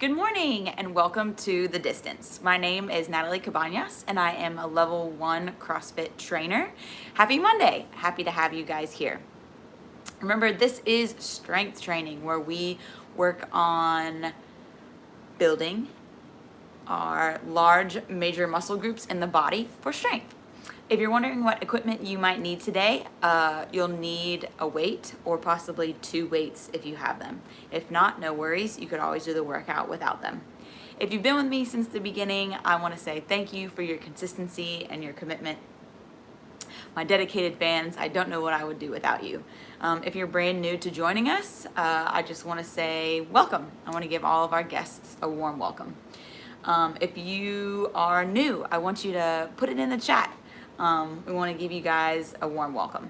Good morning and welcome to The Distance. My name is Natalie Cabanas and I am a level 1 CrossFit trainer. Happy Monday. Happy to have you guys here. Remember, this is strength training where we work on building our large major muscle groups in the body for strength. If you're wondering what equipment you might need today, you'll need a weight or possibly 2 weights if you have them. If not, no worries, you could always do the workout without them. If you've been with me since the beginning, I want to say thank you for your consistency and your commitment. My dedicated fans, I don't know what I would do without you. If you're brand new to joining us, I just want to say welcome. I want to give all of our guests a warm welcome. If you are new, I want you to put it in the chat. We want to give you guys a warm welcome.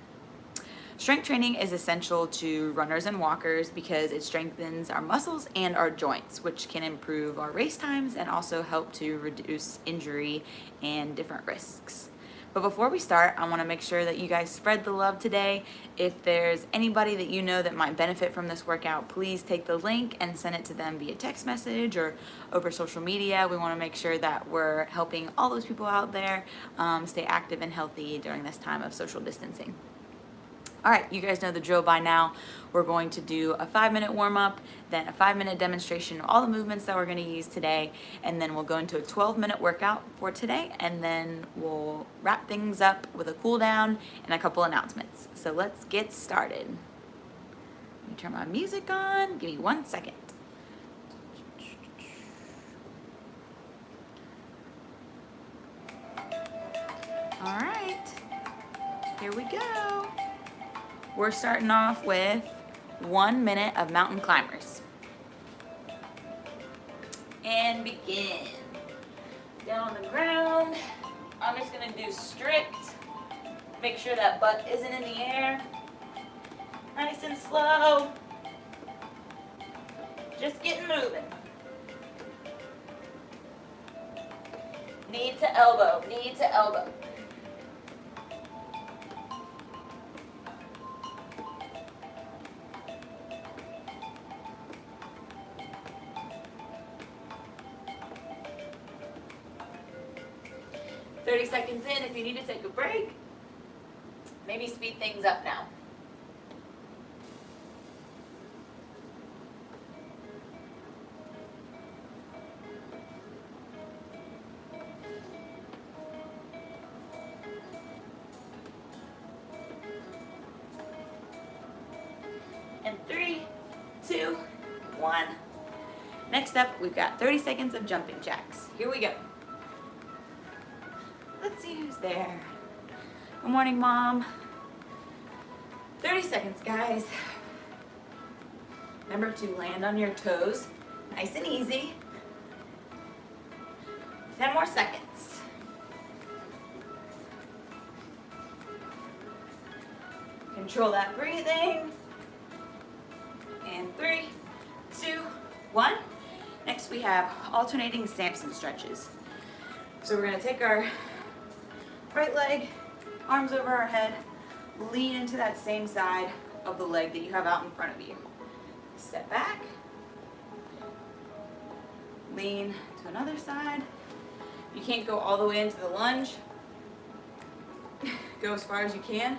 Strength training is essential to runners and walkers because it strengthens our muscles and our joints, which can improve our race times and also help to reduce injury and different risks. But before we start, I want to make sure that you guys spread the love today. If there's anybody that you know that might benefit from this workout, please take the link and send it to them via text message or over social media. We want to make sure that we're helping all those people out there stay active and healthy during this time of social distancing. All right, you guys know the drill by now. We're going to do a 5-minute warm-up, then a 5-minute demonstration of all the movements that we're going to use today, and then we'll go into a 12-minute workout for today, and then we'll wrap things up with a cool down and a couple announcements. So let's get started. Let me turn my music on. Give me 1 second. All right, here we go. We're starting off with 1 minute of mountain climbers. And begin. Down on the ground. I'm just gonna do strict. Make sure that butt isn't in the air. Nice and slow. Just getting moving. Knee to elbow, knee to elbow. "30 seconds in if you need to take a break. Maybe speed things up now. And 3, 2, 1. Next up, we've got 30 seconds of jumping jacks. Here we go. Let's see who's there. Good morning, Mom. 30 seconds, guys. Remember to land on your toes. Nice and easy. 10 more seconds. Control that breathing. And 3, 2, 1. Next we have alternating Samson stretches. So we're going to take our right leg, arms over our head, lean into that same side of the leg that you have out in front of you. Step back, lean to another side. You can't go all the way into the lunge. Go as far as you can.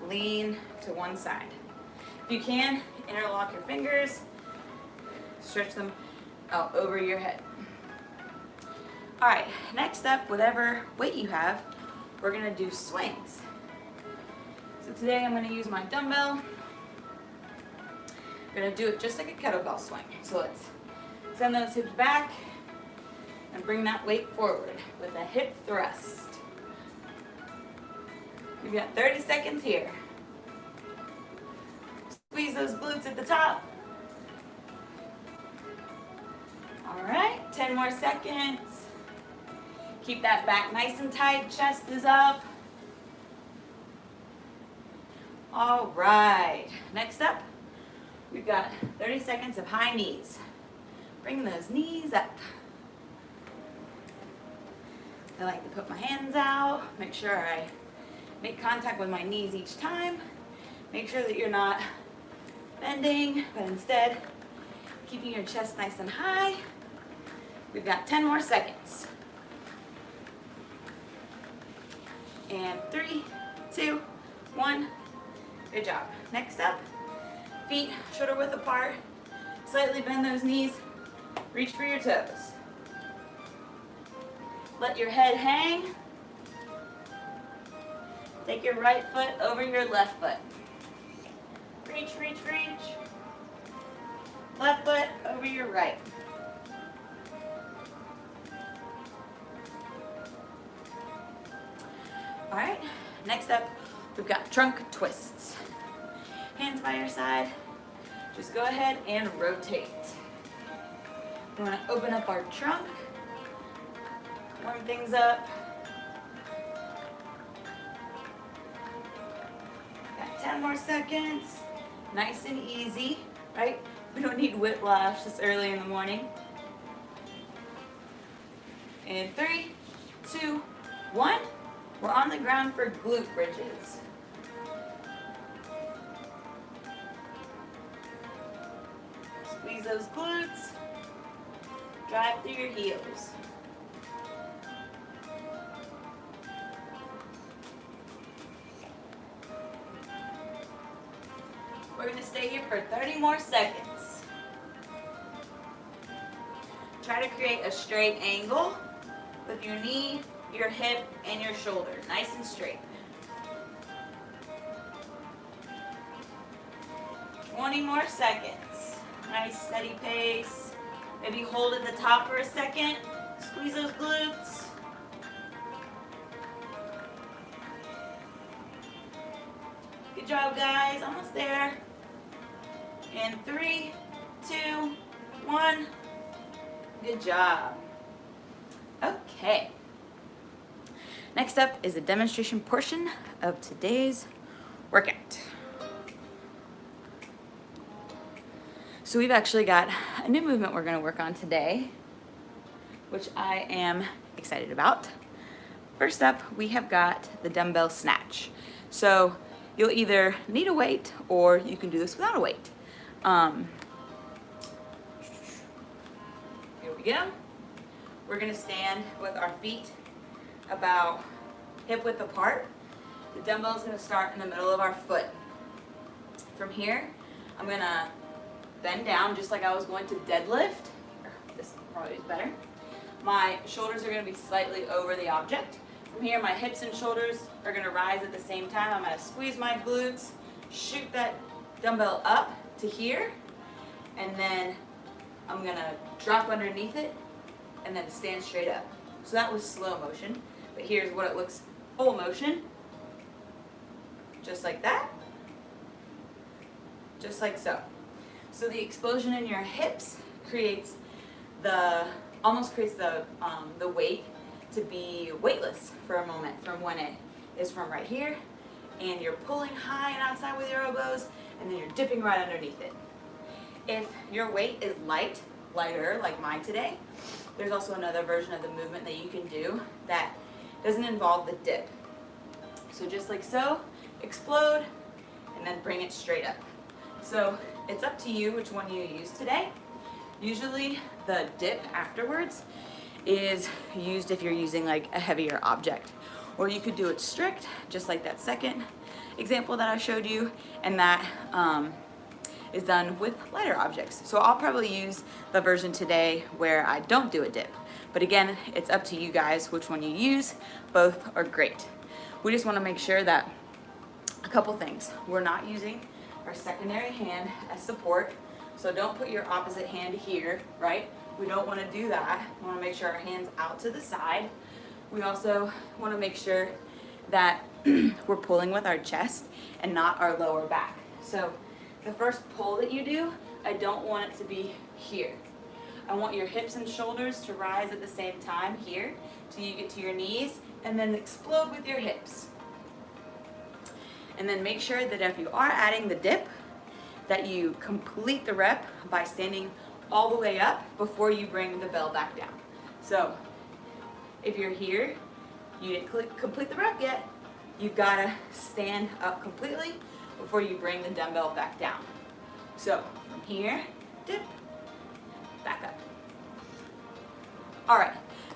Lean to one side. If you can, interlock your fingers, stretch them out over your head. All right, next up, whatever weight you have, we're gonna do swings. So today I'm gonna use my dumbbell. I'm gonna do it just like a kettlebell swing. So let's send those hips back and bring that weight forward with a hip thrust. We've got 30 seconds here. Squeeze those glutes at the top. All right, 10 more seconds. Keep that back nice and tight, chest is up. All right, next up, we've got 30 seconds of high knees. Bring those knees up. I like to put my hands out, make sure I make contact with my knees each time. Make sure that you're not bending, but instead keeping your chest nice and high. We've got 10 more seconds. And 3, 2, 1. Good job. Next up, feet shoulder width apart. Slightly bend those knees. Reach for your toes. Let your head hang. Take your right foot over your left foot. Reach, reach, reach. Left foot over your right. All right, next up, we've got trunk twists. Hands by your side. Just go ahead and rotate. We want to open up our trunk. Warm things up. Got 10 more seconds. Nice and easy, right? We don't need whiplash this early in the morning. And 3, 2, 1. We're on the ground for glute bridges. Squeeze those glutes. Drive through your heels. We're going to stay here for 30 more seconds. Try to create a straight angle with your knee, your hip, and your shoulder. Nice and straight. 20 more seconds. Nice steady pace. Maybe hold at the top for a second. Squeeze those glutes. Good job, guys. Almost there. And 3, 2, 1. Good job. Okay. Next up is the demonstration portion of today's workout. So we've actually got a new movement we're going to work on today, which I am excited about. First up, we have got the dumbbell snatch. So you'll either need a weight or you can do this without a weight. Here we go. We're going to stand with our feet about hip width apart. The dumbbell is going to start in the middle of our foot. From here, I'm going to bend down just like I was going to deadlift. This probably is better. My shoulders are going to be slightly over the object. From here, my hips and shoulders are going to rise at the same time. I'm going to squeeze my glutes, shoot that dumbbell up to here, and then I'm going to drop underneath it and then stand straight up. So that was slow motion, but here's what it looks full motion. Just like that. Just like so. So the explosion in your hips creates almost creates the weight to be weightless for a moment from when it is from right here, and you're pulling high and outside with your elbows, and then you're dipping right underneath it. If your weight is lighter like mine today, there's also another version of the movement that you can do that doesn't involve the dip. So just like so, explode, and then bring it straight up. So it's up to you which one you use today. Usually the dip afterwards is used if you're using like a heavier object. Or you could do it strict, just like that second example that I showed you, and that is done with lighter objects. So I'll probably use the version today where I don't do a dip. But again, it's up to you guys which one you use. Both are great. We just want to make sure that a couple things. We're not using our secondary hand as support. So don't put your opposite hand here, right? We don't want to do that. We want to make sure our hand's out to the side. We also want to make sure that we're pulling with our chest and not our lower back. So the first pull that you do, I don't want it to be here. I want your hips and shoulders to rise at the same time here till you get to your knees, and then explode with your hips. And then make sure that if you are adding the dip, that you complete the rep by standing all the way up before you bring the bell back down. So if you're here, you didn't complete the rep yet, you've got to stand up completely before you bring the dumbbell back down. So from here, dip,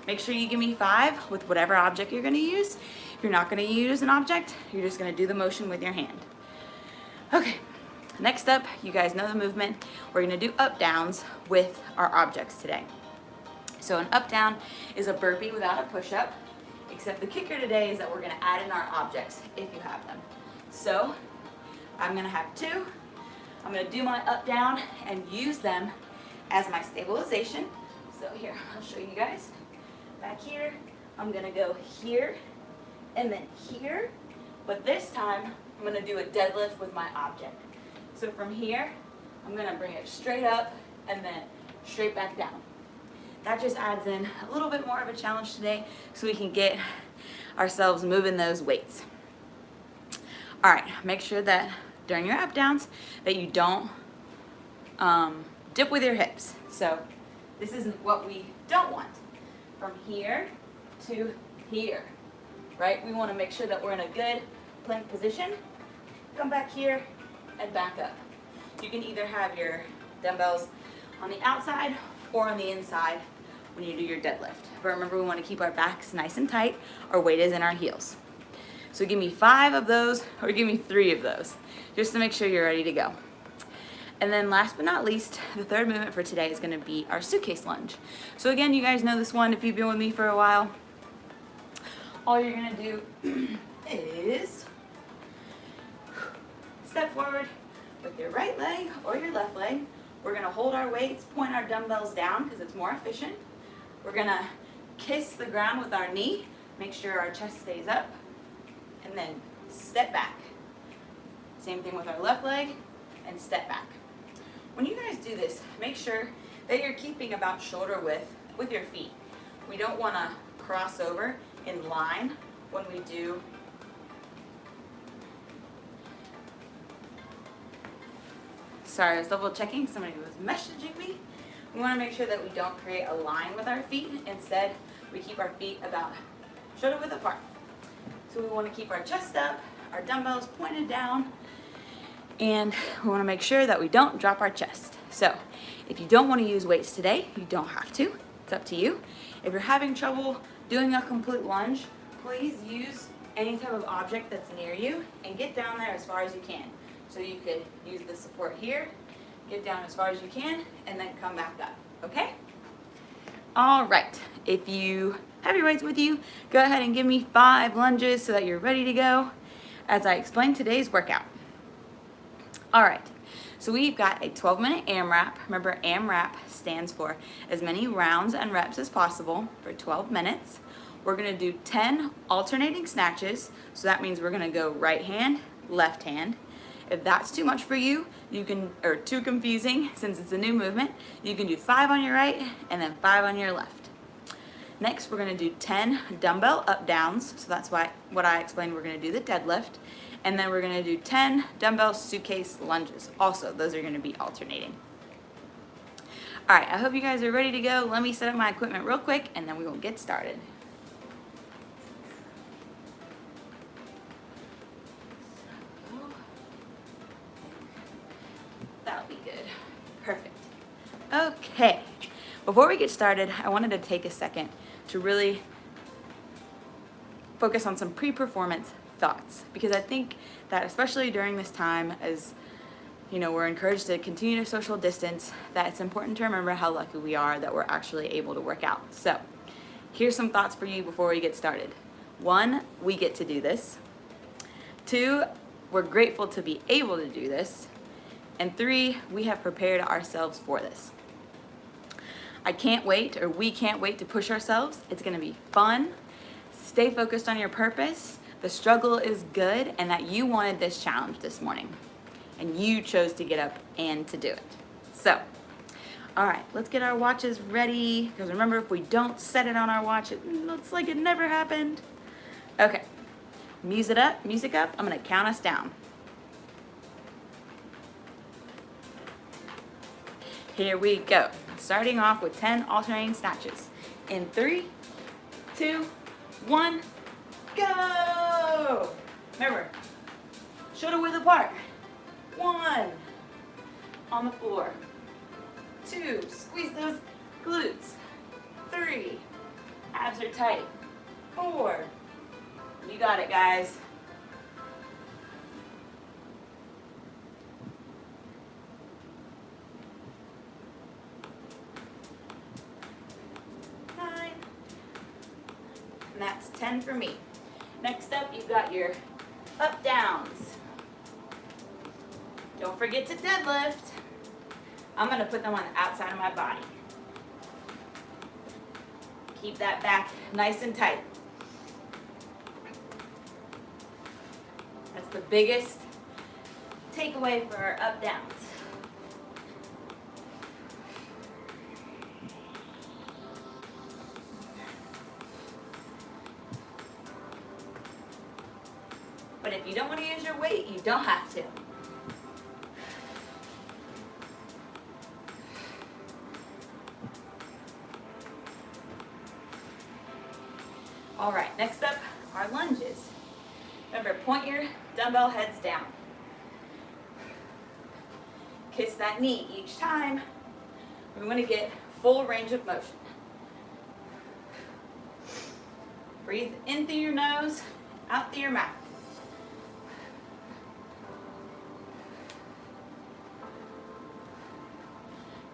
Make sure you give me 5 with whatever object you're gonna use. If you're not gonna use an object, you're just gonna do the motion with your hand. Okay, next up, you guys know the movement. We're gonna do up downs with our objects today. So an up down is a burpee without a push-up, except the kicker today is that we're gonna add in our objects if you have them. So I'm gonna have 2. I'm gonna do my up down and use them as my stabilization. So here, I'll show you guys. Back here, I'm gonna go here and then here, but this time I'm gonna do a deadlift with my object. So from here, I'm gonna bring it straight up and then straight back down. That just adds in a little bit more of a challenge today so we can get ourselves moving those weights. All right, make sure that during your up downs that you don't dip with your hips. So this is what we don't want. From here to here, right? We want to make sure that we're in a good plank position. Come back here and back up. You can either have your dumbbells on the outside or on the inside when you do your deadlift. But remember, we want to keep our backs nice and tight. Our weight is in our heels. So give me 5 of those or give me 3 of those just to make sure you're ready to go. And then last but not least, the third movement for today is going to be our suitcase lunge. So again, you guys know this one if you've been with me for a while. All you're going to do is step forward with your right leg or your left leg. We're going to hold our weights, point our dumbbells down because it's more efficient. We're going to kiss the ground with our knee, make sure our chest stays up, and then step back. Same thing with our left leg and step back. When you guys do this, make sure that you're keeping about shoulder width with your feet. We don't want to cross over in line when we do sorry, I was double checking, somebody was messaging me. We want to make sure that we don't create a line with our feet. Instead, we keep our feet about shoulder width apart. So we want to keep our chest up, our dumbbells pointed down, and we want to make sure that we don't drop our chest. So if you don't want to use weights today, you don't have to. It's up to you. If you're having trouble doing a complete lunge, please use any type of object that's near you and get down there as far as you can. So you could use the support here, get down as far as you can, and then come back up, okay? All right, if you have your weights with you, go ahead and give me 5 lunges so that you're ready to go as I explain today's workout. All right, so we've got a 12-minute AMRAP. Remember, AMRAP stands for as many rounds and reps as possible for 12 minutes. We're gonna do 10 alternating snatches, so that means we're gonna go right hand, left hand. If that's too much for you, you can, or too confusing since it's a new movement, you can do 5 on your right and then 5 on your left. Next, we're gonna do 10 dumbbell up downs, so that's what I explained we're gonna do the deadlift. And then we're gonna do 10 dumbbell suitcase lunges. Also, those are gonna be alternating. All right, I hope you guys are ready to go. Let me set up my equipment real quick and then we will get started. That'll be good. Perfect. Okay, before we get started, I wanted to take a second to really focus on some pre-performance thoughts, because I think that especially during this time, as you know, we're encouraged to continue to social distance, that it's important to remember how lucky we are that we're actually able to work out. So here's some thoughts for you before we get started. 1, we get to do this. 2, we're grateful to be able to do this. And 3, we have prepared ourselves for this. I can't wait, or we can't wait to push ourselves. It's gonna be fun. Stay focused on your purpose. The struggle is good, and that you wanted this challenge this morning and you chose to get up and to do it. So, all right, let's get our watches ready, because remember, if we don't set it on our watch, it looks like it never happened. Okay, music up. I'm gonna count us down. Here we go. Starting off with 10 alternating snatches. In 3, 2, 1, go! Remember, shoulder width apart. 1, on the floor. 2, squeeze those glutes. 3, Abs are tight. 4. You got it, guys. 9. And that's 10 for me. Next up, you've got your up downs. Don't forget to deadlift. I'm going to put them on the outside of my body. Keep that back nice and tight. That's the biggest takeaway for our up downs. But if you don't want to use your weight, you don't have to. All right, next up, our lunges. Remember, point your dumbbell heads down. Kiss that knee each time. We want to get full range of motion. Breathe in through your nose, out through your mouth.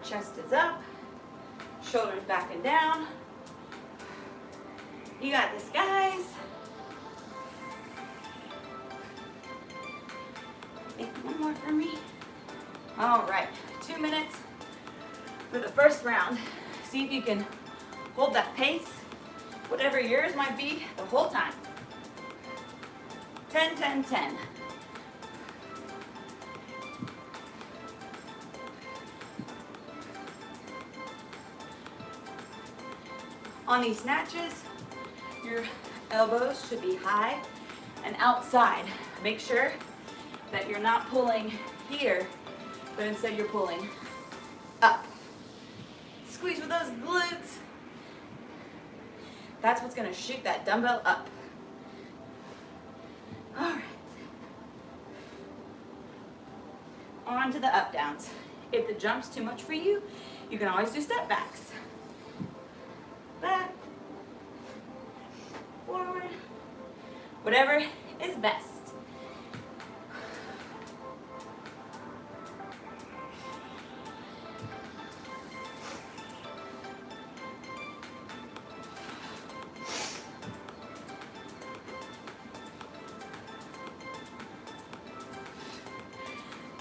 Chest is up, shoulders back and down. You got this, guys. Take one more for me. All right, 2 minutes for the first round. See if you can hold that pace, whatever yours might be, the whole time. 10, 10, 10. On these snatches, your elbows should be high and outside. Make sure that you're not pulling here, but instead you're pulling up. Squeeze with those glutes. That's what's gonna shoot that dumbbell up. All right. On to the up downs. If the jump's too much for you, you can always do step backs. Back, forward, whatever is best.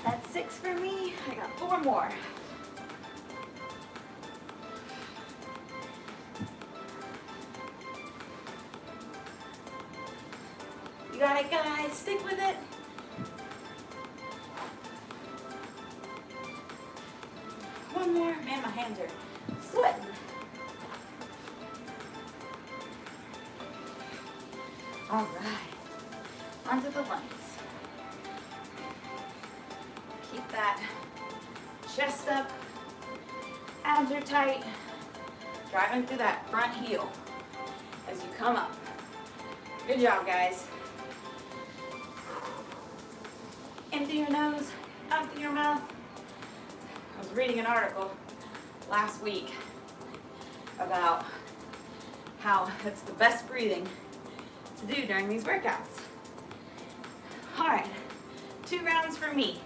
That's 6 for me. I got 4 more. You got it, guys. Stick with it. One more. Man, my hands are sweating. All right. Onto the lunges. Keep that chest up. Abs are tight. Driving through that front heel as you come up. Good job, guys. In through your nose, out through your mouth. I was reading an article last week about how it's the best breathing to do during these workouts. All right, 2 rounds for me.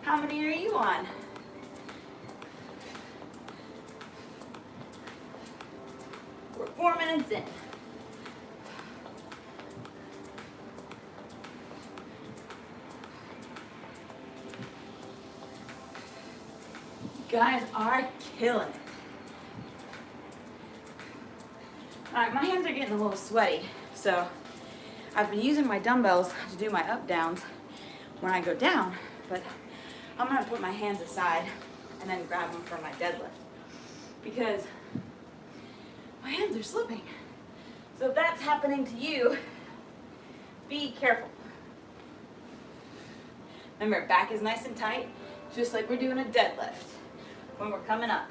How many are you on? We're 4 minutes in. You guys are killing it. All right, my hands are getting a little sweaty, so I've been using my dumbbells to do my up downs when I go down, but I'm gonna put my hands aside and then grab them for my deadlift because my hands are slipping. So if that's happening to you, be careful. Remember, back is nice and tight, just like we're doing a deadlift when we're coming up.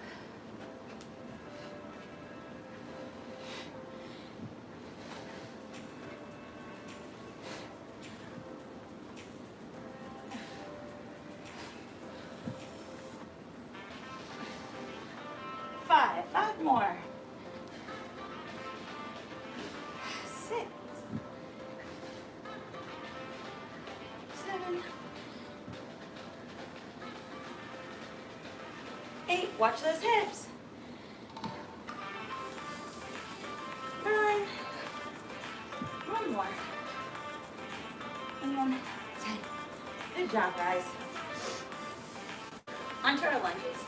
Five more. Watch those hips. 9. One more. And 10. Good job, guys. Onto our lunges.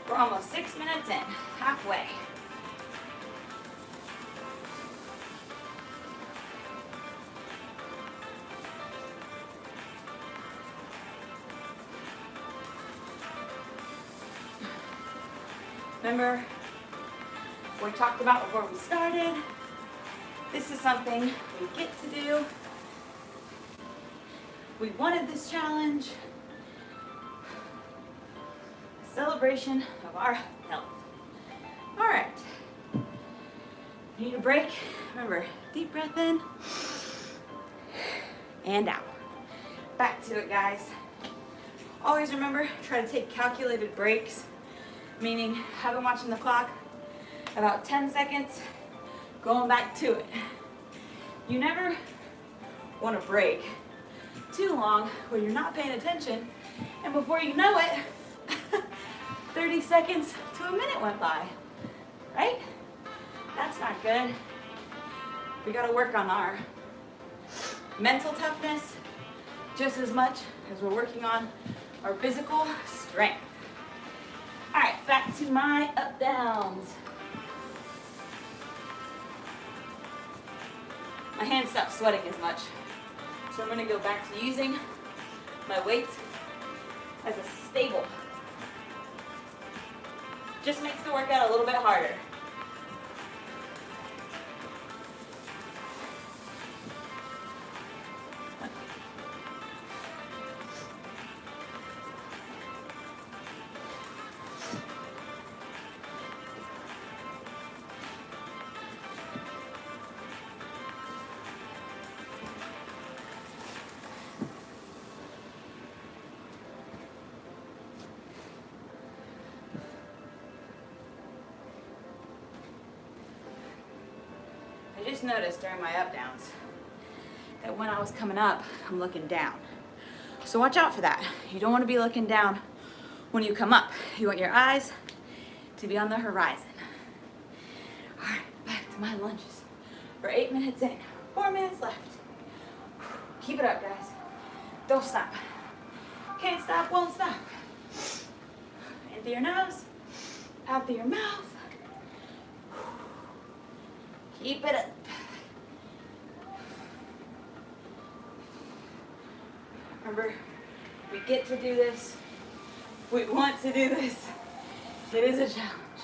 We're almost 6 minutes in, halfway. Remember, we talked about before we started, this is something we get to do. We wanted this challenge. Celebration of our health. All right. Need a break? Remember, deep breath in and out. Back to it, guys. Always remember, try to take calculated breaks, meaning have been watching the clock about 10 seconds, going back to it. You never want to break too long where you're not paying attention, and before you know it, 30 seconds to a minute went by, right? That's not good. We gotta work on our mental toughness just as much as we're working on our physical strength. All right, back to my up downs. My hands stopped sweating as much, so I'm gonna go back to using my weights as a stable. Just makes the workout a little bit harder. I just noticed during my up downs that when I was coming up, I'm looking down. So watch out for that. You don't want to be looking down when you come up. You want your eyes to be on the horizon. All right, back to my lunges. We're 8 minutes in, 4 minutes left. Keep it up, guys. Don't stop. Can't stop, won't stop. In through your nose, out through your mouth. Keep it up. Remember, we get to do this. We want to do this. It is a challenge.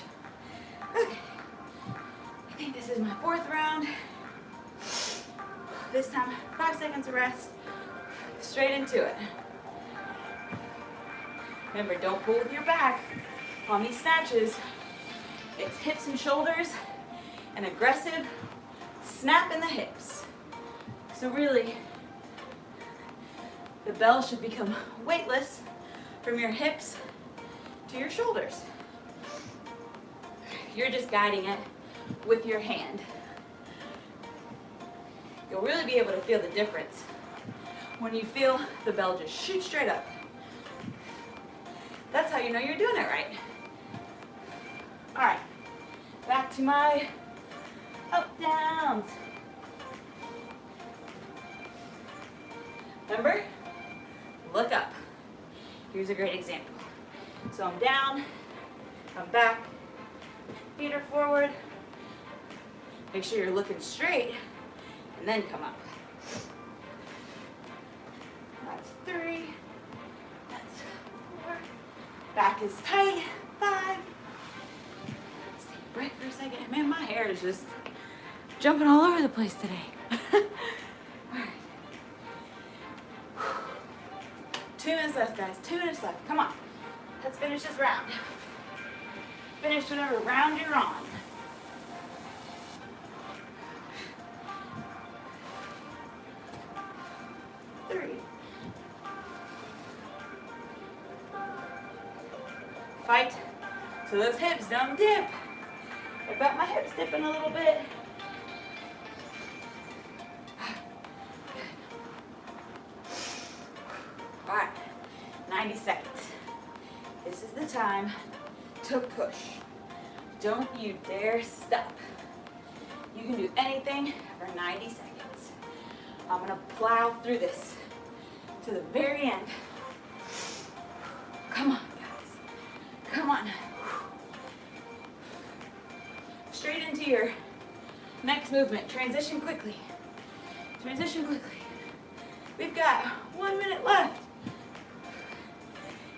Okay. I think this is my 4th round. This time, 5 seconds of rest. Straight into it. Remember, don't pull with your back on these snatches. It's hips and shoulders. An aggressive snap in the hips. So really, the bell should become weightless from your hips to your shoulders. You're just guiding it with your hand. You'll really be able to feel the difference when you feel the bell just shoot straight up. That's how you know you're doing it right. All right, back to my up downs. Remember, look up. Here's a great example. So I'm down, I'm back, feet are forward. Make sure you're looking straight, and then come up. That's 3, that's 4. Back is tight, 5. Let's take a break for a second. Man, my hair is just jumping all over the place today. All right. 2 minutes left, guys. 2 minutes left. Come on. Let's finish this round. Finish whatever round you're on. Fight so those hips don't dip. I've got my hips dipping a little bit. All right, 90 seconds. This is the time to push. Don't you dare stop. You can do anything for 90 seconds. I'm gonna plow through this to the very end. Come on, guys. Come on. Straight into your next movement. Transition quickly. Transition quickly. We've got 1 minute left.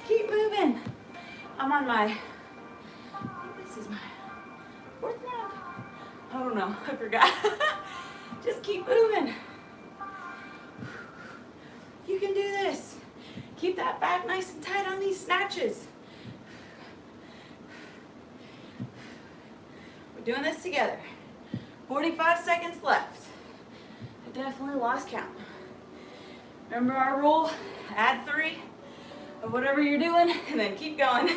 Keep moving. I'm on my, this is my 4th round. I don't know, I forgot. Just keep moving. You can do this. Keep that back nice and tight on these snatches. We're doing this together. 45 seconds left. I definitely lost count. Remember our rule? Add 3 of whatever you're doing and then keep going.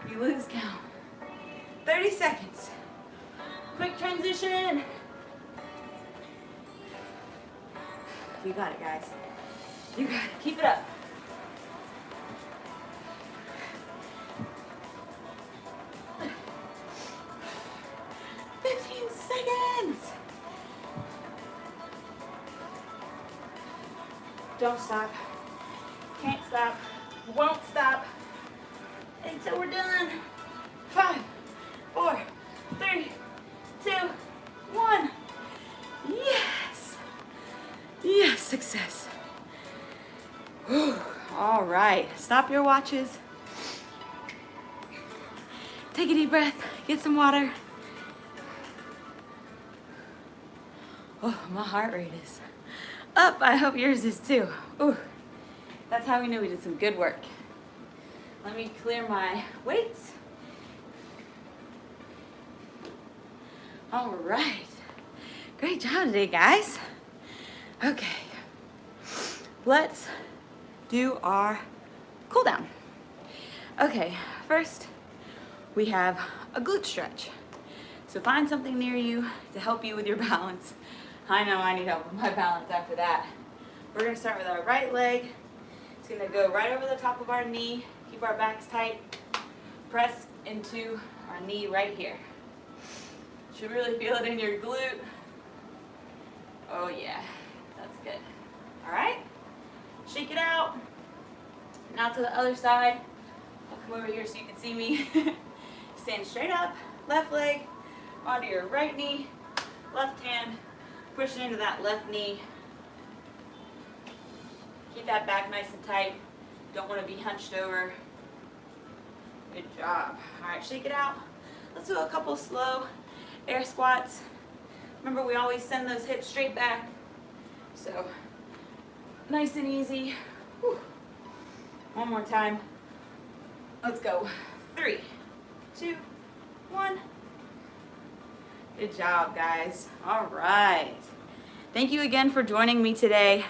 You lose count. 30 seconds. Quick transition. You got it, guys. You got it. Keep it up. Don't stop. Can't stop. Won't stop until we're done. 5, 4, 3, 2, 1. Yes. Yes, success. Whew. All right. Stop your watches. Take a deep breath. Get some water. Oh, my heart rate is up. I hope yours is too. Ooh, that's how we know we did some good work. Let me clear my weights. All right. Great job today, guys. Okay. Let's do our cool down. Okay, first we have a glute stretch. So find something near you to help you with your balance. I know I need help with my balance after that. We're gonna start with our right leg. It's gonna go right over the top of our knee. Keep our backs tight. Press into our knee right here. Should really feel it in your glute. Oh yeah, that's good. All right, shake it out. Now to the other side. I'll come over here so you can see me. Stand straight up, left leg onto your right knee, left hand. Pushing into that left knee. Keep that back nice and tight. Don't want to be hunched over. Good job. All right, shake it out. Let's do a couple slow air squats. Remember, we always send those hips straight back. So, nice and easy. Whew. One more time. Let's go. 3, 2, 1. Good job, guys. All right. Thank you again for joining me today.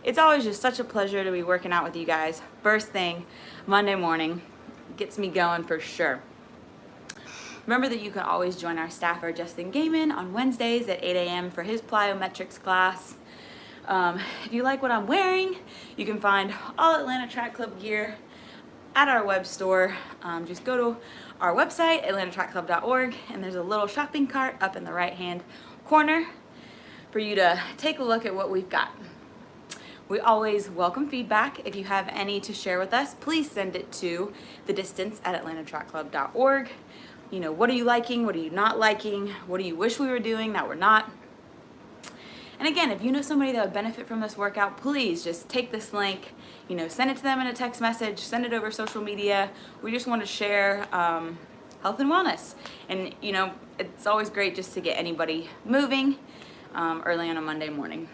It's always just such a pleasure to be working out with you guys. First thing, Monday morning. Gets me going for sure. Remember that you can always join our staffer, Justin Gaiman, on Wednesdays at 8 a.m. for his plyometrics class. If you like what I'm wearing, you can find all Atlanta Track Club gear at our web store. Just go to our website, atlantatrackclub.org, and there's a little shopping cart up in the right-hand corner for you to take a look at what we've got. We always welcome feedback. If you have any to share with us, please send it to thedistance@atlantatrackclub.org. You know, what are you liking? What are you not liking? What do you wish we were doing that we're not? And again, if you know somebody that would benefit from this workout, please just take this link, you know, send it to them in a text message, send it over social media. We just want to share health and wellness. And, you know, it's always great just to get anybody moving early on a Monday morning.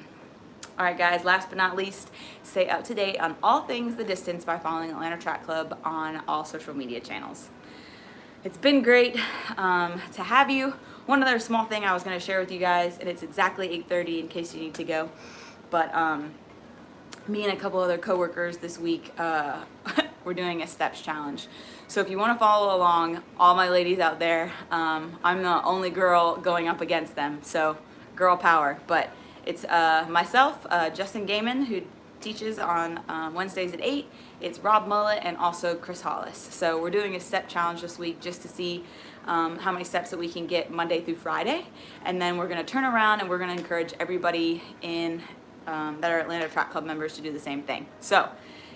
All right, guys, last but not least, stay up to date on all things The Distance by following Atlanta Track Club on all social media channels. It's been great to have you. One other small thing I was going to share with you guys, and it's exactly 8:30 in case you need to go, but me and a couple other coworkers this week, we're doing a steps challenge. So if you want to follow along, all my ladies out there, I'm the only girl going up against them, so girl power. But it's myself, Justin Gaiman, who teaches on Wednesdays at 8. It's Rob Mullet and also Chris Hollis. So we're doing a step challenge this week just to see how many steps that we can get Monday through Friday. And then we're going to turn around and we're going to encourage everybody in that are Atlanta Track Club members to do the same thing. So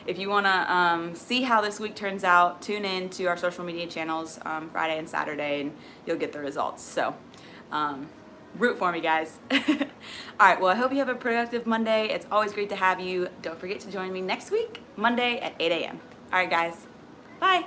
if you want to see how this week turns out, tune in to our social media channels Friday and Saturday, and you'll get the results. So root for me, guys. All right, well, I hope you have a productive Monday. It's always great to have you. Don't forget to join me next week, Monday at 8 a.m. All right, guys. Bye.